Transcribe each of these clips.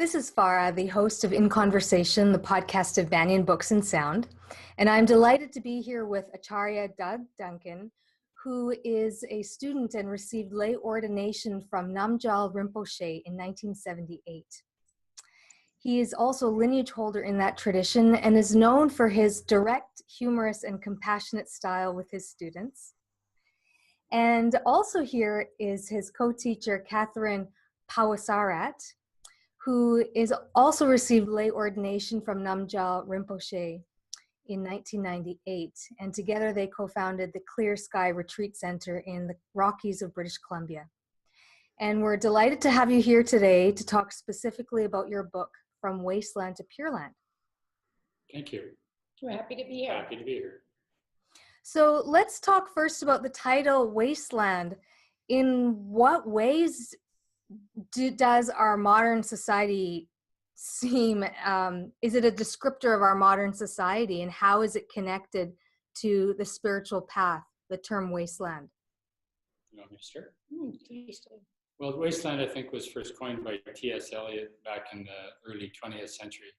This is Farah, the host of In Conversation, the podcast of Banyen Books and Sound. And I'm delighted to be here with Archariya Duncan, who is a student and received lay ordination from Namgyal Rinpoche in 1978. He is also a lineage holder in that tradition and is known for his direct, humorous, and compassionate style with his students. And also here is his co-teacher, Catherine Pawasarat, who is also received lay ordination from Namgyal Rinpoche in 1998. And together they co-founded the Clear Sky Retreat Center in the Rockies of British Columbia. And we're delighted to have you here today to talk specifically about your book, From Wasteland to Pureland. Thank you. We're happy to be here. Happy to be here. So let's talk first about the title, Wasteland. In what ways does our modern society seem, is it a descriptor of our modern society, and how is it connected to the spiritual path, the term wasteland? You want me to start? Please do. Well, wasteland, I think, was first coined by T.S. Eliot back in the early 20th century.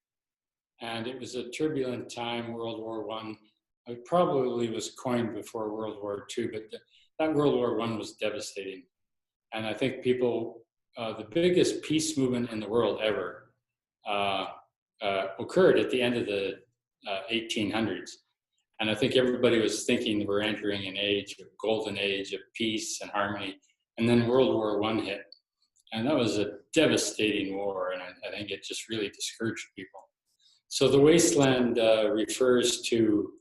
And it was a turbulent time, World War I. It probably was coined before World War II, but that World War I was devastating. And I think people, the biggest peace movement in the world ever occurred at the end of the 1800s. And I think everybody was thinking we're entering an age, a golden age of peace and harmony. And then World War I hit. And that was a devastating war. And I think it just really discouraged people. So the wasteland refers to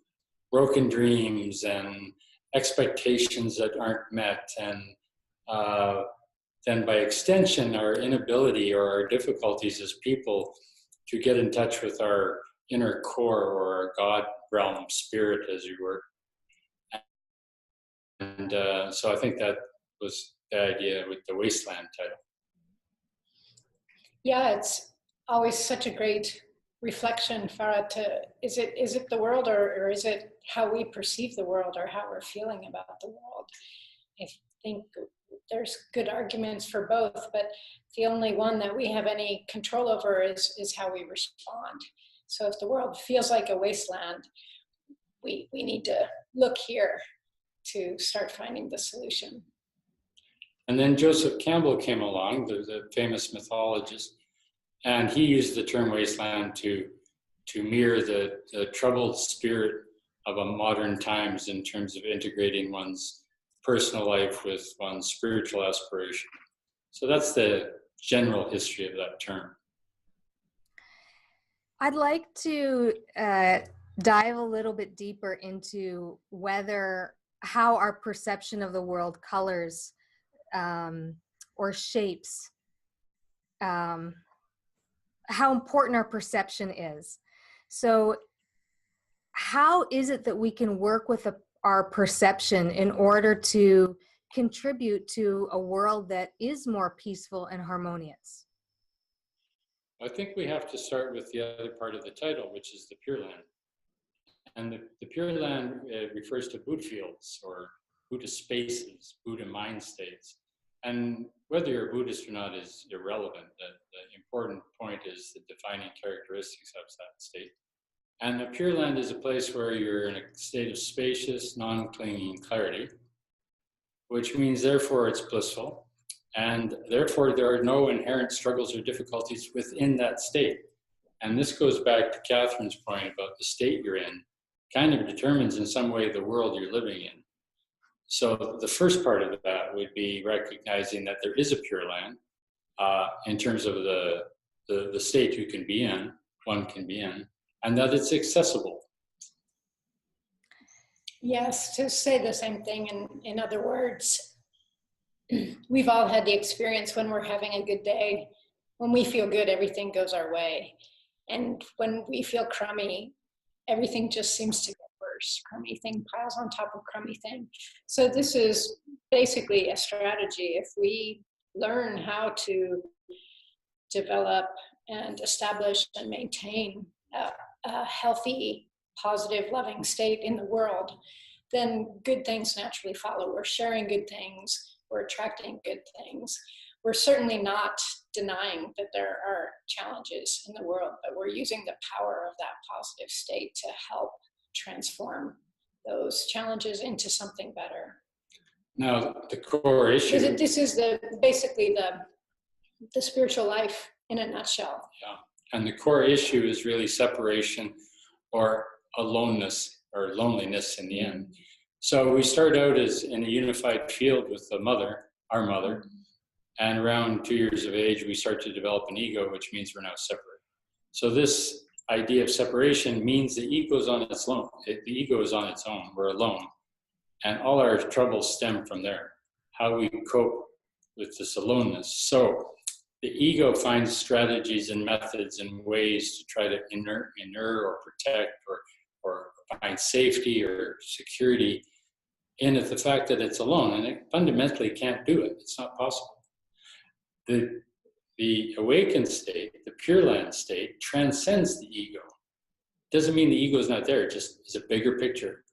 broken dreams and expectations that aren't met. And then by extension, our inability or our difficulties as people to get in touch with our inner core or our God realm spirit, as you were. And so I think that was the idea with the Wasteland title. Yeah, it's always such a great reflection, Farah, is it the world or is it how we perceive the world or how we're feeling about the world? I think there's good arguments for both, but the only one that we have any control over is how we respond. So if the world feels like a wasteland, we need to look here to start finding the solution. And then Joseph Campbell came along, the famous mythologist, and he used the term wasteland to mirror the troubled spirit of a modern times in terms of integrating one's personal life with one's spiritual aspiration. So that's the general history of that term. I'd like to dive a little bit deeper into how our perception of the world colors or shapes how important our perception is. So how is it that we can work with our perception in order to contribute to a world that is more peaceful and harmonious? I think we have to start with the other part of the title, which is the Pureland. And the Pureland refers to Buddha fields or Buddha spaces, Buddha mind states. And whether you're a Buddhist or not is irrelevant. The important point is the defining characteristics of that state. And the Pure Land is a place where you're in a state of spacious, non-clinging clarity, which means therefore it's blissful. And therefore there are no inherent struggles or difficulties within that state. And this goes back to Catherine's point about the state you're in, kind of determines in some way the world you're living in. So the first part of that would be recognizing that there is a Pure Land in terms of the state you can be in, one can be in, and that it's accessible. Yes, to say the same thing in other words, we've all had the experience when we're having a good day. When we feel good, everything goes our way. And when we feel crummy, everything just seems to get worse. Crummy thing piles on top of crummy thing. So this is basically a strategy. If we learn how to develop and establish and maintain a healthy, positive, loving state in the world, then good things naturally follow. We're sharing good things. We're attracting good things. We're certainly not denying that there are challenges in the world, but we're using the power of that positive state to help transform those challenges into something better. Now, the core issue. This is basically the spiritual life in a nutshell. Yeah. And the core issue is really separation or aloneness or loneliness in the end. So we start out as in a unified field with the mother, our mother, and around 2 years of age, we start to develop an ego, which means we're now separate. So this idea of separation means the ego is on its own. The ego is on its own. We're alone. And all our troubles stem from there, how we cope with this aloneness. So the ego finds strategies and methods and ways to try to inure or protect or find safety or security in it, the fact that it's alone, and it fundamentally can't do it. It's not possible. The awakened state, the Pureland state, transcends the ego. Doesn't mean the ego is not there, it just is a bigger picture.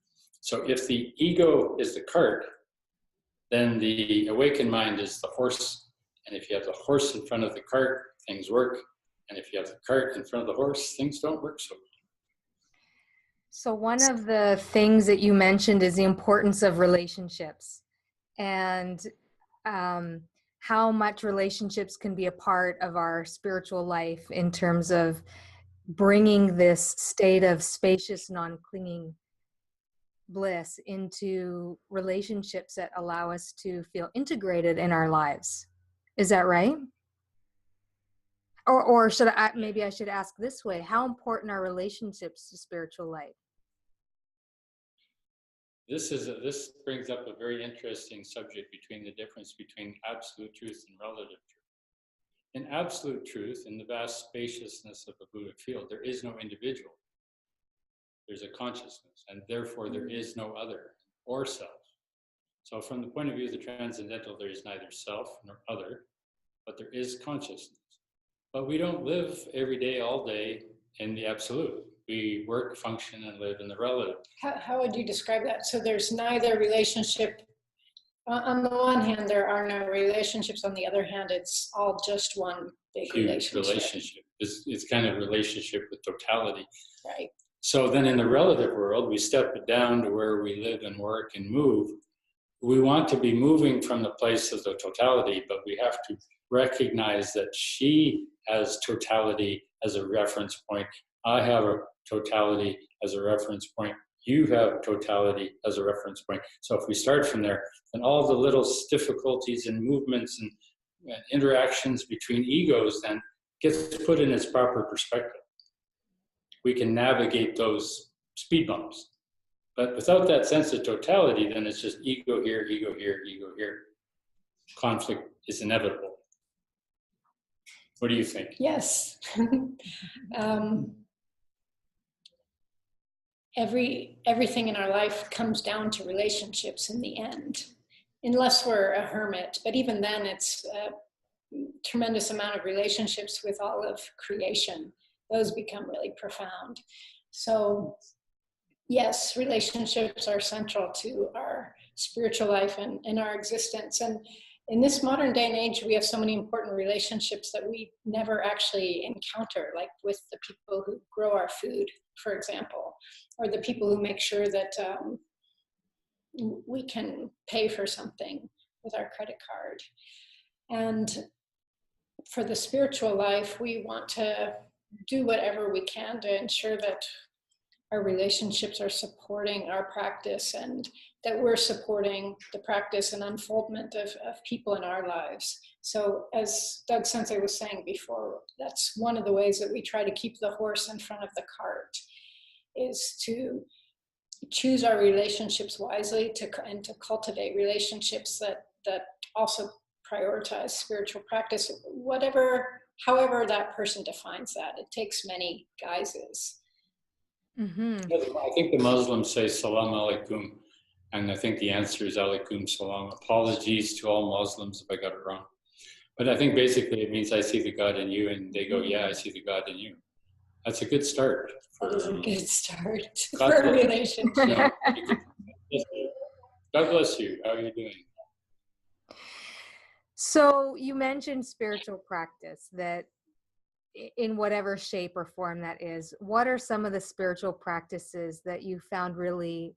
So if the ego is the cart, then the awakened mind is the horse. And if you have the horse in front of the cart, things work. And if you have the cart in front of the horse, things don't work so well. So one of the things that you mentioned is the importance of relationships and how much relationships can be a part of our spiritual life in terms of bringing this state of spacious, non-clinging bliss into relationships that allow us to feel integrated in our lives. Is that right? Or should maybe I should ask this way, how important are relationships to spiritual life? This brings up a very interesting subject between the difference between absolute truth and relative truth. In absolute truth, in the vast spaciousness of the Buddhic field, there is no individual. There's a consciousness, and therefore there is no other or self. So from the point of view of the transcendental, there is neither self nor other, but there is consciousness. But we don't live every day, all day in the absolute. We work, function, and live in the relative. How would you describe that? So there's neither relationship. On the one hand, there are no relationships. On the other hand, it's all just one big relationship. It's kind of relationship with totality. Right. So then in the relative world, we step it down to where we live and work and move. We want to be moving from the place of the totality, but we have to recognize that she has totality as a reference point. I have a totality as a reference point. You have totality as a reference point. So if we start from there, then all the little difficulties and movements and interactions between egos then gets put in its proper perspective. We can navigate those speed bumps. But without that sense of totality, then it's just ego here, ego here, ego here. Conflict is inevitable. What do you think? Yes. Everything in our life comes down to relationships in the end, unless we're a hermit. But even then, it's a tremendous amount of relationships with all of creation. Those become really profound. So yes, relationships are central to our spiritual life and our existence. And in this modern day and age, we have so many important relationships that we never actually encounter, like with the people who grow our food, for example, or the people who make sure that we can pay for something with our credit card. And for the spiritual life, we want to do whatever we can to ensure that our relationships are supporting our practice and that we're supporting the practice and unfoldment of people in our lives. So as Doug Sensei was saying before, that's one of the ways that we try to keep the horse in front of the cart, is to choose our relationships wisely and to cultivate relationships that also prioritize spiritual practice, however that person defines that. It takes many guises. Mm-hmm. I think the Muslims say salam alaikum, and I think the answer is alaikum salam. Apologies to all Muslims if I got it wrong. But I think basically it means I see the God in you, and they go, yeah, I see the God in you. That's a good start. That is a good start for a relationship. God bless you. How are you doing? So you mentioned spiritual practice, that in whatever shape or form that is. What are some of the spiritual practices that you found really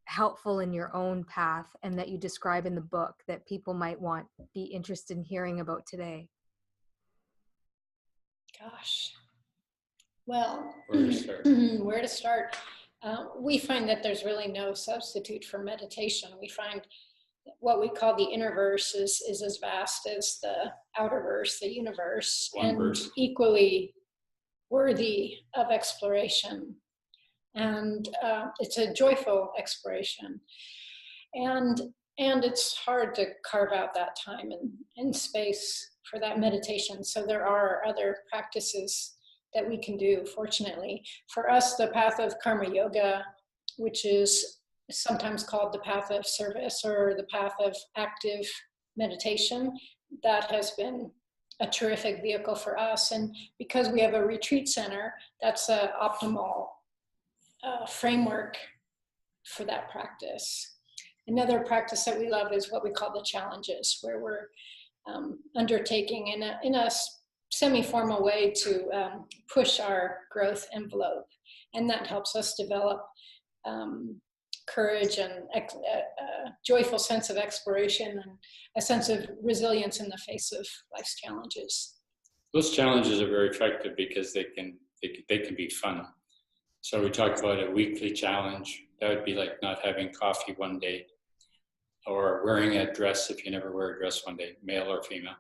helpful in your own path and that you describe in the book that people might be interested in hearing about today? Gosh. Well, Where to start? where to start? We find that there's really no substitute for meditation. We find what we call the inner verse is as vast as the outer verse, the universe, and verse. equally worthy of exploration. And it's a joyful exploration. And it's hard to carve out that time and space for that meditation. So there are other practices that we can do, fortunately. For us, the path of karma yoga, which is sometimes called the path of service or the path of active meditation, that has been a terrific vehicle for us. And because we have a retreat center, that's an optimal framework for that practice. Another practice that we love is what we call the challenges, where we're undertaking in a semi-formal way to push our growth envelope. And that helps us develop courage and a joyful sense of exploration and a sense of resilience in the face of life's challenges. Those challenges are very effective because they can be fun. So we talk about a weekly challenge. That would be like not having coffee one day, or wearing a dress if you never wear a dress one day, male or female.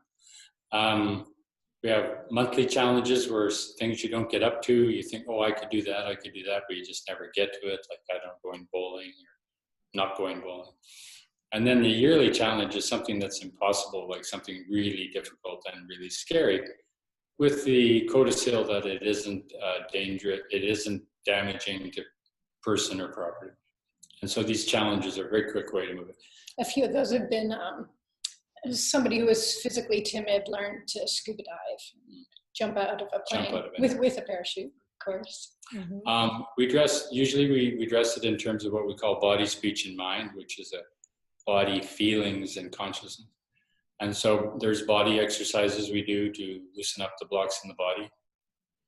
We have monthly challenges where things you don't get up to, you think, oh, I could do that, but you just never get to it, like I don't going bowling or not going bowling. And then the yearly challenge is something that's impossible, like something really difficult and really scary, with the codicil that it isn't dangerous, it isn't damaging to person or property. And so these challenges are a very quick way to move it. A few of those have been somebody who is physically timid learned to scuba dive, jump out of a plane with a parachute, of course. Mm-hmm. We dress it in terms of what we call body, speech, and mind, which is a body, feelings, and consciousness. And so there's body exercises we do to loosen up the blocks in the body.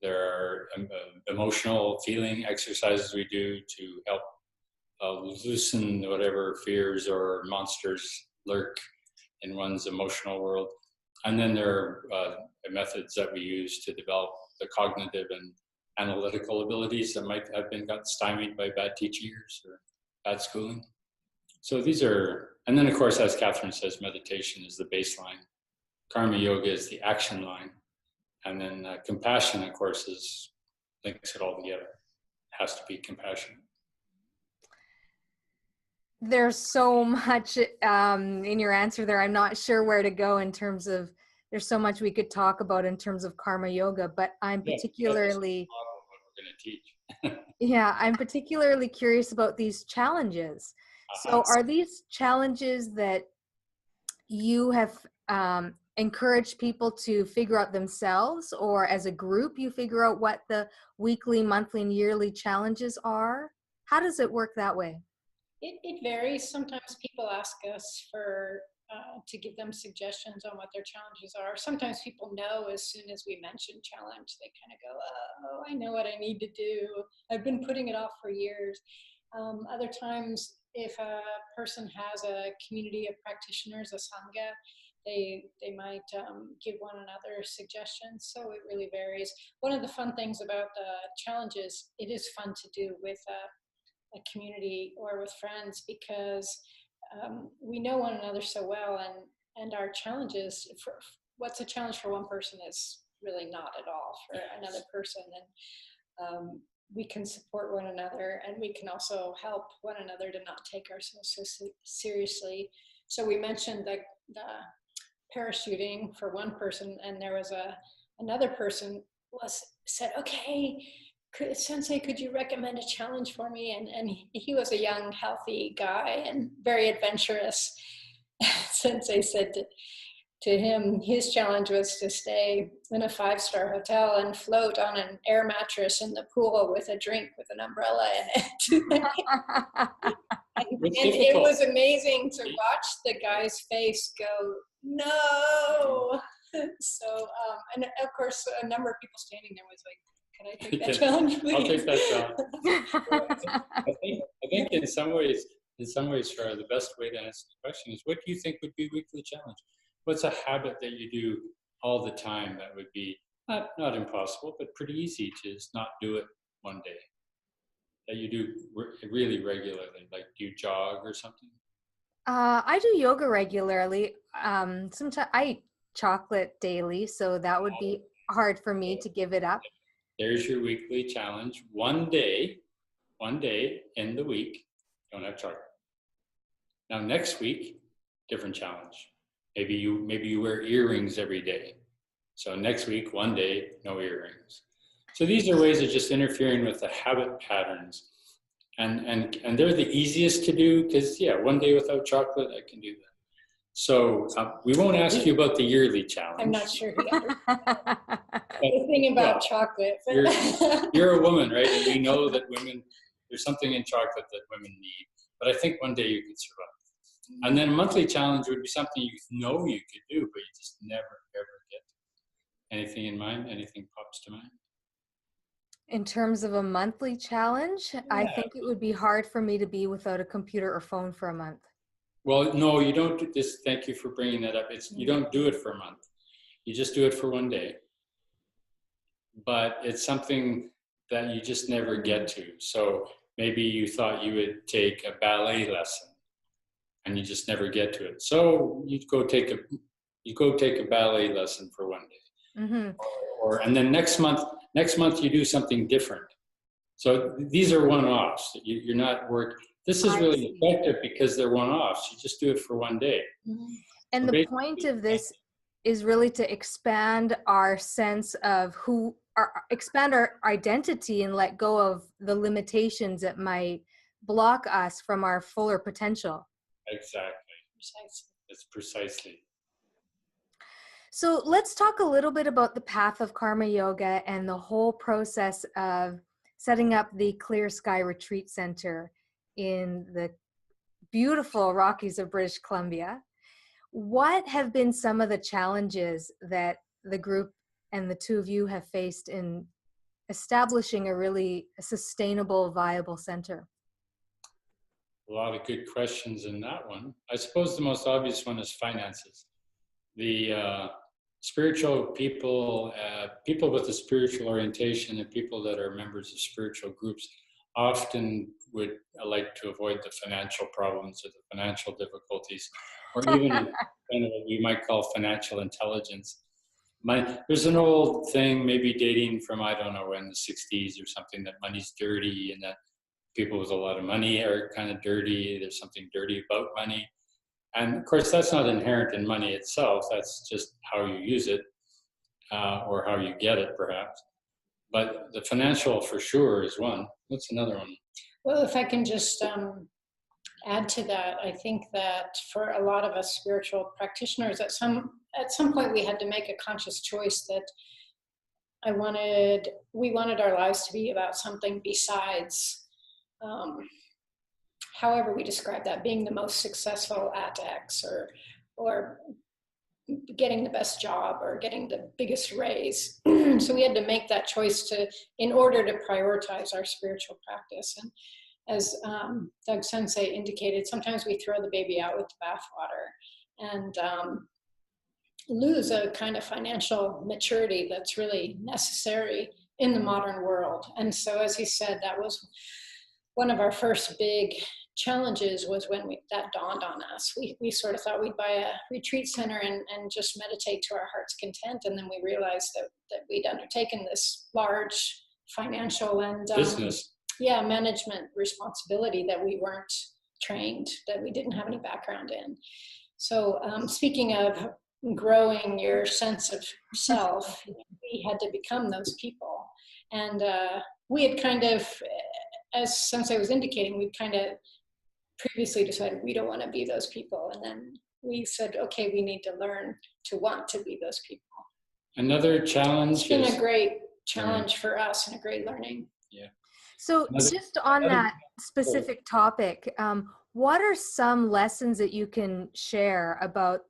There are emotional feeling exercises we do to help loosen whatever fears or monsters lurk in one's emotional world. And then there are methods that we use to develop the cognitive and analytical abilities that might have been got stymied by bad teaching years or bad schooling. So these are, and then of course, as Catherine says, meditation is the baseline. Karma yoga is the action line. And then compassion, of course, links it all together. It has to be compassionate. There's so much in your answer there. I'm not sure where to go in terms of, there's so much we could talk about in terms of karma yoga, but I'm particularly, what we're going to teach. yeah, I'm particularly curious about these challenges. So are these challenges that you have encouraged people to figure out themselves, or as a group you figure out what the weekly, monthly, and yearly challenges are? How does it work that way? It varies. Sometimes people ask us to give them suggestions on what their challenges are. Sometimes people know as soon as we mention challenge, they kind of go, oh, I know what I need to do. I've been putting it off for years. Other times, if a person has a community of practitioners, a sangha, they might give one another suggestions. So it really varies. One of the fun things about the challenges, it is fun to do with a community or with friends, because we know one another so well, and our challenges, what's a challenge for one person is really not at all for another person. And we can support one another, and we can also help one another to not take ourselves so seriously. So we mentioned the parachuting for one person, and there was another person said, okay, Sensei, could you recommend a challenge for me? And he was a young, healthy guy and very adventurous. Sensei said to him, his challenge was to stay in a 5-star hotel and float on an air mattress in the pool with a drink with an umbrella in it. and it was amazing to watch the guy's face go, no. So, and of course, a number of people standing there was like, can I take that challenge, please? I'll take that challenge. I think in some ways, Farah, the best way to answer the question is, what do you think would be weekly challenge? What's a habit that you do all the time that would be not impossible, but pretty easy to just not do it one day? That you do really regularly, like do you jog or something? I do yoga regularly. Sometimes I eat chocolate daily, so that would be hard for me to give it up. There's your weekly challenge. One day in the week, don't have chocolate. Now next week, different challenge. Maybe you wear earrings every day. So next week, one day, no earrings. So these are ways of just interfering with the habit patterns. And they're the easiest to do because, one day without chocolate, I can do that. So we won't ask you about the yearly challenge. I'm not sure he understands the thing about chocolate. You're a woman, right? And we know that women, there's something in chocolate that women need. But I think one day you could survive. And then a monthly challenge would be something you know you could do, but you just never, ever get to. Anything in mind? Anything pops to mind? In terms of a monthly challenge, I think it would be hard for me to be without a computer or phone for a month. Well, no, you don't do this. Thank you for bringing that up. You don't do it for a month. You just do it for one day. But it's something that you just never get to. So maybe you thought you would take a ballet lesson and you just never get to it. So you go take a ballet lesson for one day. Mm-hmm. And then next month you do something different. So these are one-offs. You're not working. This is really effective because they're one-offs. You just do it for one day. Mm-hmm. And the point of this is really to expand our sense of expand our identity and let go of the limitations that might block us from our fuller potential. Exactly. Precisely. It's precisely. So let's talk a little bit about the path of karma yoga and the whole process of setting up the Clear Sky Retreat Center in the beautiful Rockies of British Columbia. What have been some of the challenges that the group and the two of you have faced in establishing a really sustainable, viable center? A lot of good questions in that one. I suppose the most obvious one is finances. The spiritual people, people with a spiritual orientation and people that are members of spiritual groups often would like to avoid the financial problems or the financial difficulties, or even kind of what we might call financial intelligence. There's an old thing, maybe dating from, I don't know, in the 60s or something, that money's dirty and that people with a lot of money are kind of dirty. There's something dirty about money. And of course, that's not inherent in money itself. That's just how you use it or how you get it, perhaps. But the financial, for sure, is one. What's another one? Well, if I can just add to that, I think that for a lot of us spiritual practitioners, at some point we had to make a conscious choice that we wanted our lives to be about something besides, however we describe that, being the most successful at X or getting the best job or getting the biggest raise. So we had to make that choice in order to prioritize our spiritual practice. And as Doug Sensei indicated, sometimes we throw the baby out with the bathwater and lose a kind of financial maturity that's really necessary in the modern world. And so, as he said, that was one of our first big challenges, was when that dawned on us. We sort of thought we'd buy a retreat center and just meditate to our heart's content. And then we realized that we'd undertaken this large financial and business. Management responsibility that we weren't trained, that we didn't have any background in. So speaking of growing your sense of self, we had to become those people. And we had kind of, as Sensei was indicating, we kind of previously decided we don't want to be those people. And then we said, okay, we need to learn to want to be those people. Another challenge. It's been a great challenge for us and a great learning. Yeah. So just on that specific topic, what are some lessons that you can share about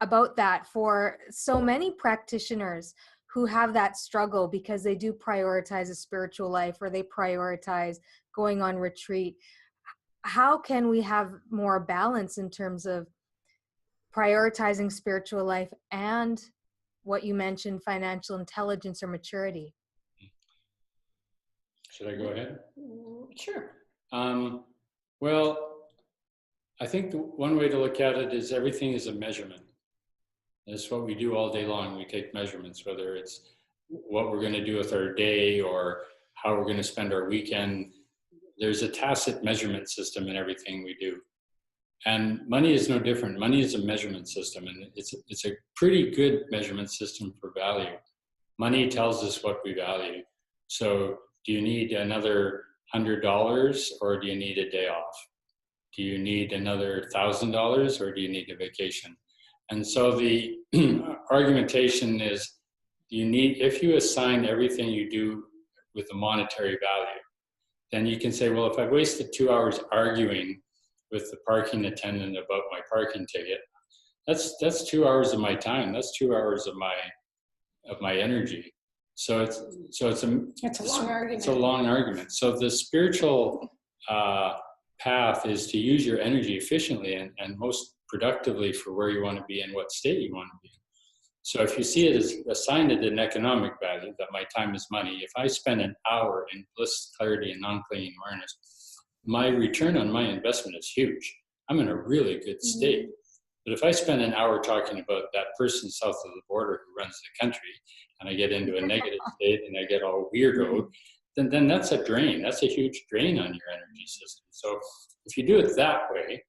about that for so many practitioners who have that struggle because they do prioritize a spiritual life or they prioritize going on retreat. How can we have more balance in terms of prioritizing spiritual life and what you mentioned, financial intelligence or maturity? Should I go ahead? Sure. Well, I think one way to look at it is everything is a measurement. That's what we do all day long. We take measurements, whether it's what we're going to do with our day or how we're going to spend our weekend. There's a tacit measurement system in everything we do. And money is no different. Money is a measurement system, and it's a pretty good measurement system for value. Money tells us what we value. So do you need another $100 or do you need a day off? Do you need another $1,000 or do you need a vacation? And so the argumentation is, if you assign everything you do with a monetary value, then you can say, well, if I've wasted 2 hours arguing with the parking attendant about my parking ticket, that's 2 hours of my time. That's 2 hours of my energy. So it's a long argument. It's a long argument. So the spiritual path is to use your energy efficiently and most productively for where you want to be and what state you want to be in. So if you see it as assigned at an economic value, that my time is money, if I spend an hour in bliss, clarity, and non-clinging awareness, my return on my investment is huge. I'm in a really good state. But if I spend an hour talking about that person south of the border who runs the country, and I get into a negative state and I get all weirdo, then that's a drain. That's a huge drain on your energy system. So if you do it that way,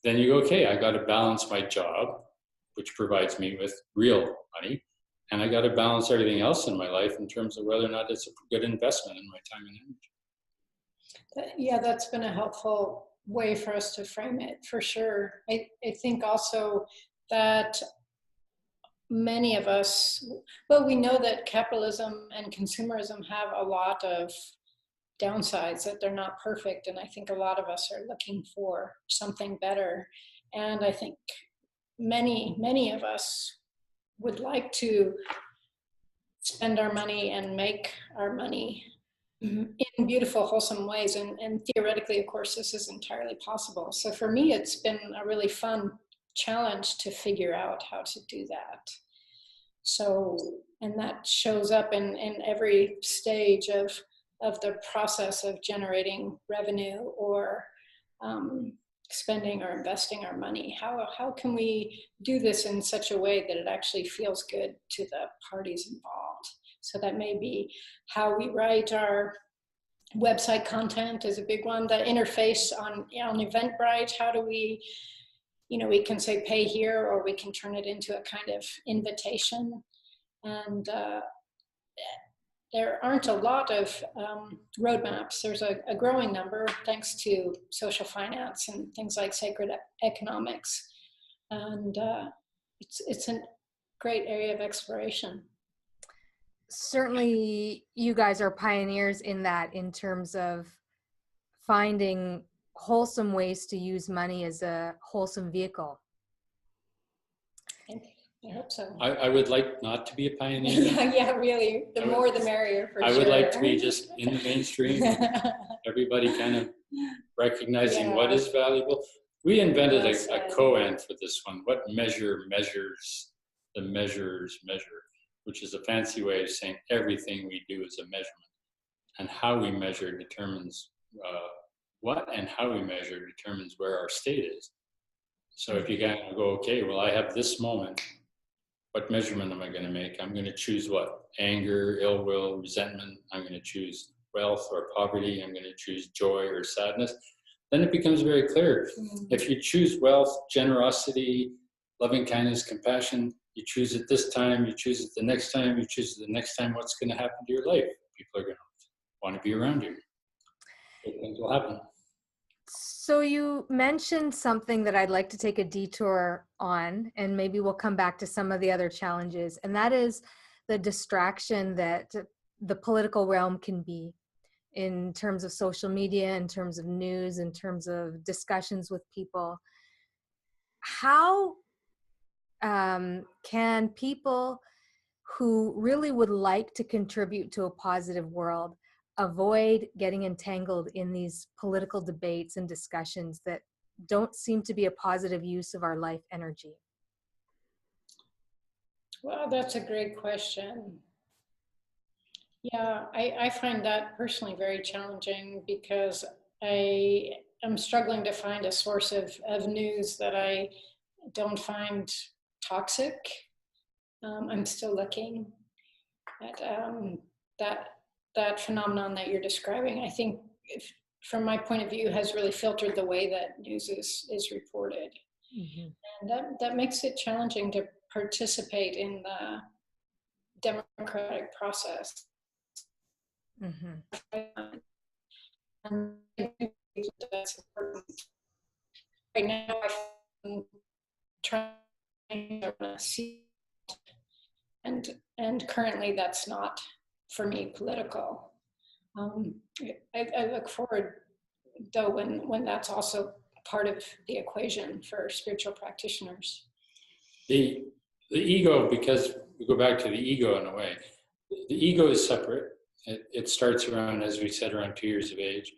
then you go, okay, I got to balance my job, which provides me with real money, and I got to balance everything else in my life in terms of whether or not it's a good investment in my time and energy. Yeah, that's been a helpful way for us to frame it, for sure. I think also that many of us, well, we know that capitalism and consumerism have a lot of downsides, that they're not perfect, and I think a lot of us are looking for something better. And I think many of us would like to spend our money and make our money in beautiful, wholesome ways. And theoretically, of course, this is entirely possible. So for me, it's been a really fun challenge to figure out how to do that. So, and that shows up in every stage of the process of generating revenue or spending or investing our money. How can we do this in such a way that it actually feels good to the parties involved? So that may be how we write our website content is a big one. The interface on Eventbrite, how do we, we can say pay here, or we can turn it into a kind of invitation. And there aren't a lot of roadmaps. There's a growing number thanks to social finance and things like sacred economics. And it's a great area of exploration. Certainly you guys are pioneers in that, in terms of finding wholesome ways to use money as a wholesome vehicle. I hope so. I would like not to be a pioneer. Yeah, really. The more the merrier, for sure. I would like to be just in the mainstream. Everybody kind of recognizing what is valuable. We invented a koan for this one. What measure measures the measures measure, which is a fancy way of saying everything we do is a measurement. And how we measure determines what and how we measure determines where our state is. So if you kind of go, okay, well, I have this moment. What measurement am I going to make? I'm going to choose what? Anger, ill will, resentment. I'm going to choose wealth or poverty. I'm going to choose joy or sadness. Then it becomes very clear. If you choose wealth, generosity, loving kindness, compassion, you choose it this time, you choose it the next time, you choose it the next time, what's going to happen to your life? People are going to want to be around you. Good things will happen. So you mentioned something that I'd like to take a detour on, and maybe we'll come back to some of the other challenges, and that is the distraction that the political realm can be in terms of social media, in terms of news, in terms of discussions with people. How, can people who really would like to contribute to a positive world avoid getting entangled in these political debates and discussions that don't seem to be a positive use of our life energy? Well, that's a great question. Yeah, I find that personally very challenging because I am struggling to find a source of news that I don't find toxic. I'm still looking at that phenomenon that you're describing. I think, from my point of view, has really filtered the way that news is reported. Mm-hmm. And that makes it challenging to participate in the democratic process. Mm-hmm. And I think that's important. Right now, I'm trying to see, and currently that's not, for me, political. I look forward, though, when that's also part of the equation for spiritual practitioners. The ego, because we go back to the ego in a way, the ego is separate. It starts around, as we said, around 2 years of age.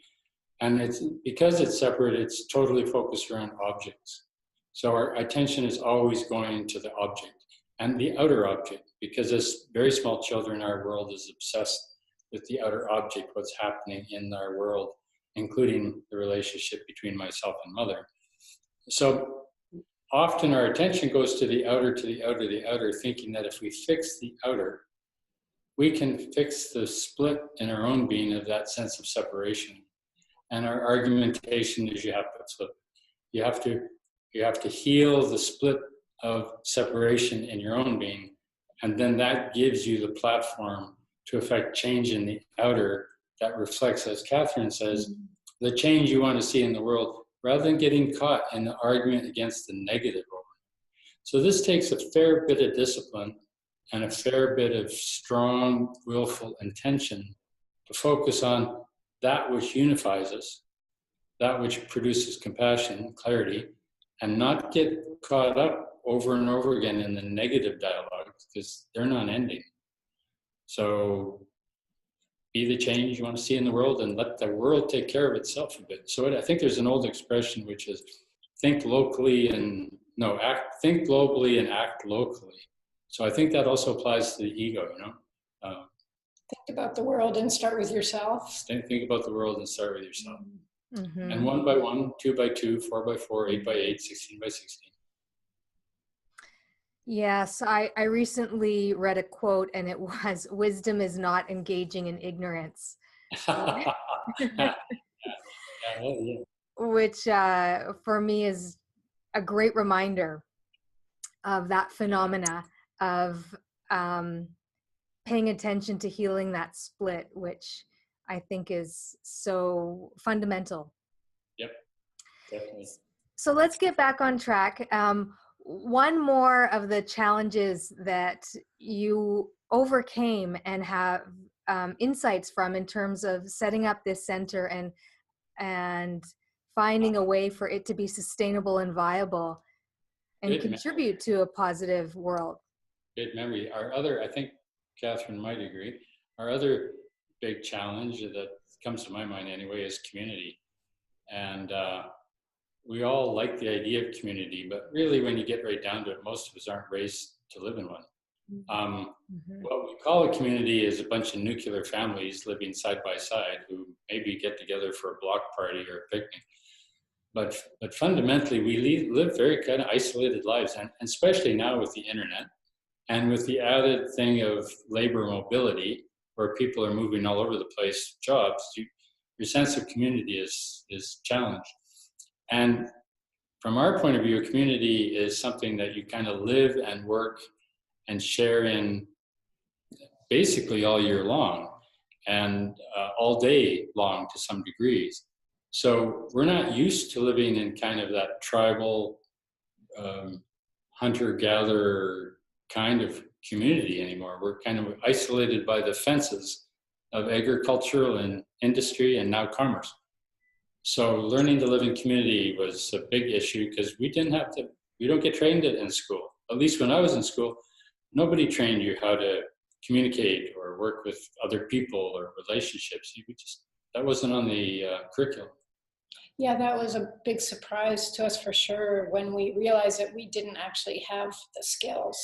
And it's because it's separate, it's totally focused around objects. So our attention is always going to the object and the outer object, because as very small children, our world is obsessed with the outer object, what's happening in our world, including the relationship between myself and mother. So often our attention goes to the outer, to the outer, the outer, thinking that if we fix the outer, we can fix the split in our own being of that sense of separation. And our argumentation is you have to flip. You have to heal the split of separation in your own being, and then that gives you the platform to affect change in the outer that reflects, as Catherine says, the change you want to see in the world, rather than getting caught in the argument against the negative. So this takes a fair bit of discipline and a fair bit of strong, willful intention to focus on that which unifies us, that which produces compassion, clarity, and not get caught up over and over again in the negative dialogues, because they're non-ending. So be the change you want to see in the world and let the world take care of itself a bit. So I think there's an old expression which is think globally and act locally. So I think that also applies to the ego, Think about the world and start with yourself. Think about the world and start with yourself. Mm-hmm. And 1 by 1, 2 by 2, 4 by 4, 8 by 8, 16 by 16. Yes, I recently read a quote, and it was, "Wisdom is not engaging in ignorance." Which for me is a great reminder of that phenomena of paying attention to healing that split, which I think is so fundamental. Yep, definitely. So let's get back on track. One more of the challenges that you overcame and have insights from in terms of setting up this center and finding a way for it to be sustainable and viable and Good contribute to a positive world. Good memory. Our other, I think Catherine might agree, our other big challenge that comes to my mind anyway is community. And we all like the idea of community, but really when you get right down to it, most of us aren't raised to live in one. What we call a community is a bunch of nuclear families living side by side who maybe get together for a block party or a picnic. But fundamentally, we live very kind of isolated lives, and especially now with the internet and with the added thing of labor mobility, where people are moving all over the place, jobs, your sense of community is challenged. And from our point of view, a community is something that you kind of live and work and share in basically all year long and all day long to some degrees. So we're not used to living in kind of that tribal hunter-gatherer kind of community anymore. We're kind of isolated by the fences of agricultural and industry and now commerce. So learning to live in community was a big issue because we don't get trained it in school. at least when I was in school, nobody trained you how to communicate or work with other people or relationships. That wasn't on the curriculum. Yeah, that was a big surprise to us for sure when we realized that we didn't actually have the skills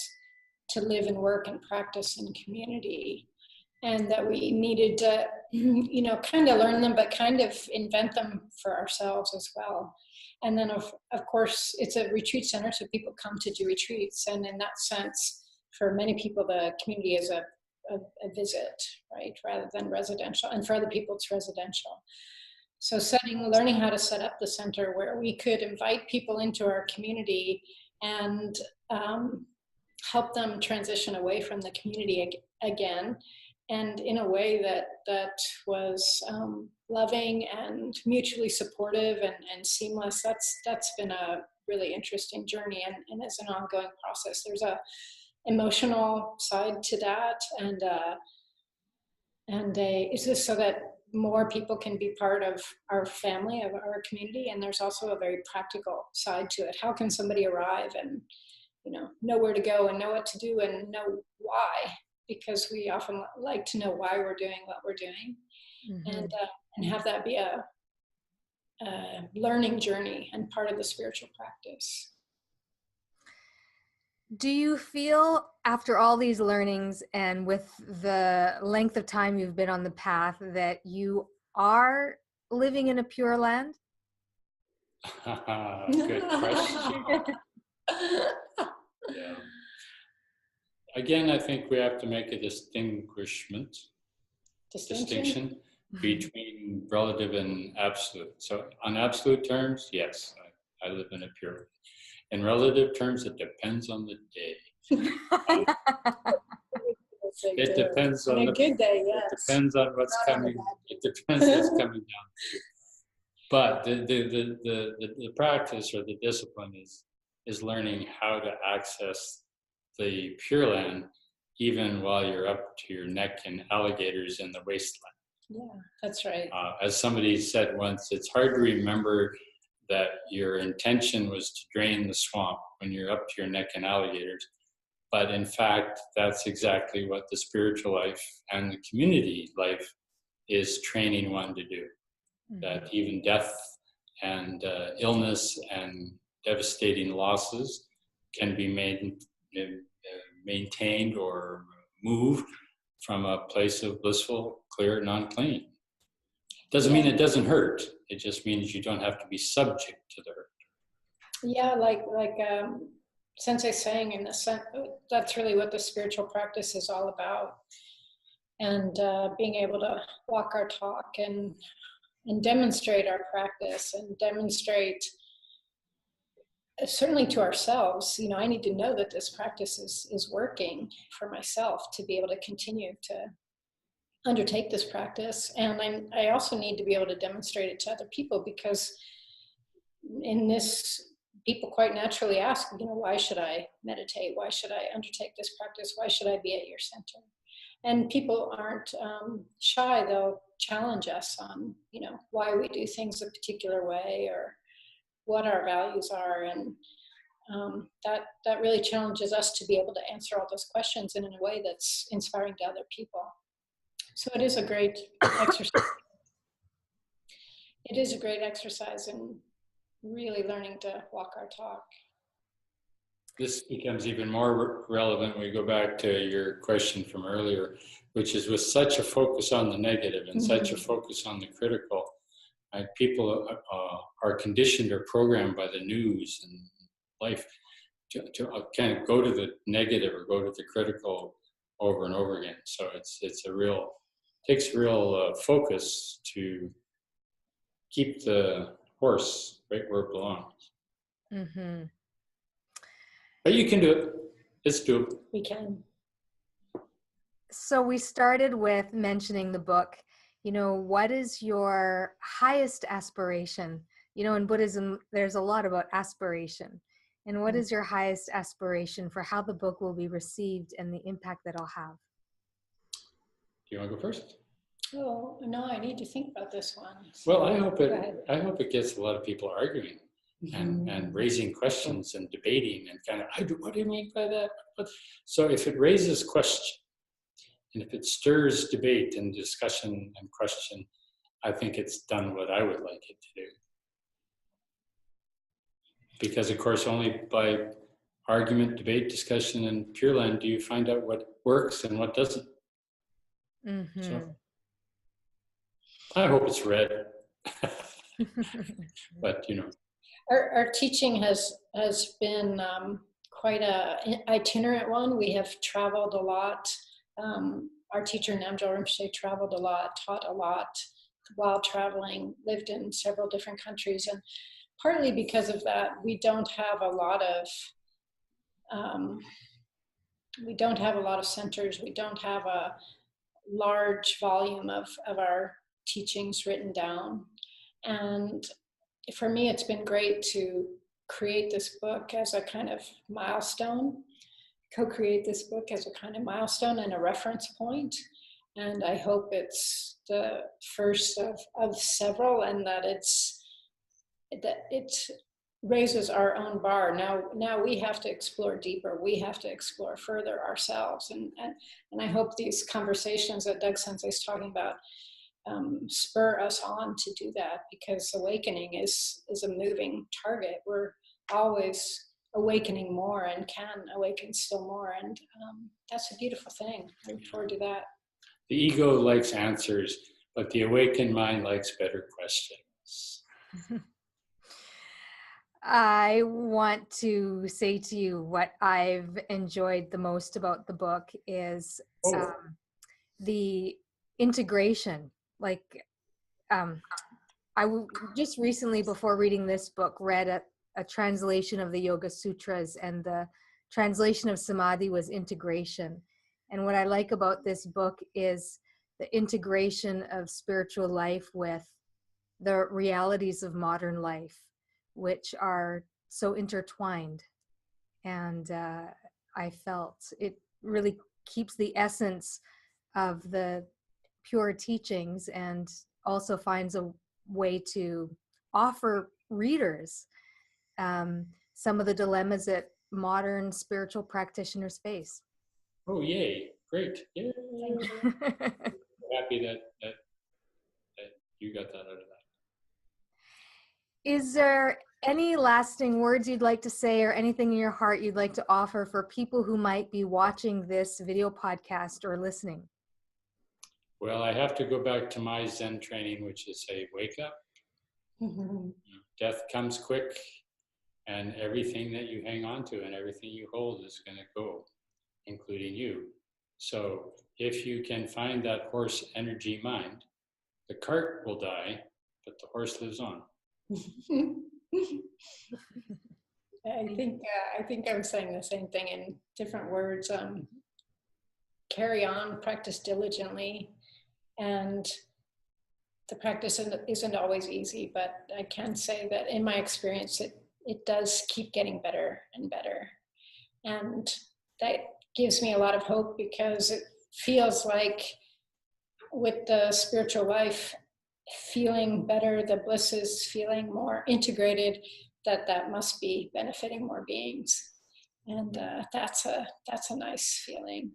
to live and work and practice in community, and that we needed to, kind of learn them, but kind of invent them for ourselves as well. And then, of course, it's a retreat center, so people come to do retreats. And in that sense, for many people, the community is a visit, right, rather than residential. And for other people, it's residential. So learning how to set up the center where we could invite people into our community and help them transition away from the community again, and in a way that was loving and mutually supportive and seamless. That's been a really interesting journey, and it's an ongoing process. There's a emotional side to that, and it's just so that more people can be part of our family, of our community. And there's also a very practical side to it. How can somebody arrive and know where to go and know what to do and know why? Because we often like to know why we're doing what we're doing, and have that be a learning journey and part of the spiritual practice. Do you feel, after all these learnings and with the length of time you've been on the path, that you are living in a pure land? Good question. Yeah. Again, I think we have to make a distinction between relative and absolute. So on absolute terms, yes, I live in a pure land. In relative terms, it depends on the day. It depends on a good day, yes. It depends on what's coming. It depends what's coming down. But the practice or the discipline is learning how to access the Pure Land, even while you're up to your neck in alligators in the wasteland. Yeah, that's right. As somebody said once, it's hard to remember that your intention was to drain the swamp when you're up to your neck in alligators. But in fact, that's exactly what the spiritual life and the community life is training one to do. That even death and illness and devastating losses can be maintained or moved from a place of blissful, clear, non-clinging. Doesn't mean it doesn't hurt. It just means you don't have to be subject to the hurt. Yeah, like Sensei saying, in the sense, that's really what the spiritual practice is all about. And being able to walk our talk and demonstrate our practice and demonstrate, certainly to ourselves, I need to know that this practice is working for myself to be able to continue to undertake this practice. And I also need to be able to demonstrate it to other people, because in this, people quite naturally ask, why should I meditate? Why should I undertake this practice? Why should I be at your center? And people aren't shy. They'll challenge us on, why we do things a particular way or what our values are. And that really challenges us to be able to answer all those questions in a way that's inspiring to other people. So it is a great exercise. It is a great exercise in really learning to walk our talk. This becomes even more relevant when we go back to your question from earlier, which is with such a focus on the negative and such a focus on the critical, people are conditioned or programmed by the news and life to kind of go to the negative or go to the critical over and over again. So takes real focus to keep the horse right where it belongs. Mm-hmm. But you can do it. It's doable. We can. So we started with mentioning the book. What is your highest aspiration? In Buddhism, there's a lot about aspiration. And what is your highest aspiration for how the book will be received and the impact that it'll have? Do you want to go first? Oh, no, I need to think about this one. Well, I hope it gets a lot of people arguing. and raising questions and debating and kind of, what do you mean by that? So if it raises question, and if it stirs debate and discussion and question, I think it's done what I would like it to do. Because of course, only by argument, debate, discussion, and Pureland do you find out what works and what doesn't. So I hope it's read. But our teaching has been quite a itinerant one. We have traveled a lot. Our teacher Namgyal Rinpoche traveled a lot, taught a lot while traveling, lived in several different countries, and partly because of that, we don't have a lot of centers. We don't have a large volume of our teachings written down. And for me, it's been great to create this book as a kind of milestone, co-create this book as a kind of milestone and a reference point. And I hope it's the first of several, and that it raises our own bar. Now we have to explore deeper. We have to explore further ourselves. And I hope these conversations that Doug Sensei is talking about spur us on to do that, because awakening is a moving target. We're always awakening more and can awaken still more. And that's a beautiful thing. I look forward to that. The ego likes answers, but the awakened mind likes better questions. I want to say to you what I've enjoyed the most about the book is the integration. Like, just recently, before reading this book, read a translation of the Yoga Sutras, and the translation of Samadhi was integration. And what I like about this book is the integration of spiritual life with the realities of modern life, which are so intertwined. And I felt it really keeps the essence of the pure teachings, and also finds a way to offer readers some of the dilemmas that modern spiritual practitioners face. Oh, yay. Great. Yay. Happy that you got that out of that. Is there any lasting words you'd like to say, or anything in your heart you'd like to offer for people who might be watching this video podcast or listening? Well, I have to go back to my Zen training, which is say, wake up. Death comes quick, and everything that you hang on to and everything you hold is going to go, including you. So if you can find that horse energy mind, the cart will die, but the horse lives on. I think I'm saying the same thing in different words. Carry on, practice diligently, and the practice isn't always easy, but I can say that in my experience, it does keep getting better and better. And that gives me a lot of hope, because it feels like with the spiritual life feeling better, the bliss is feeling more integrated, that must be benefiting more beings. And that's a nice feeling.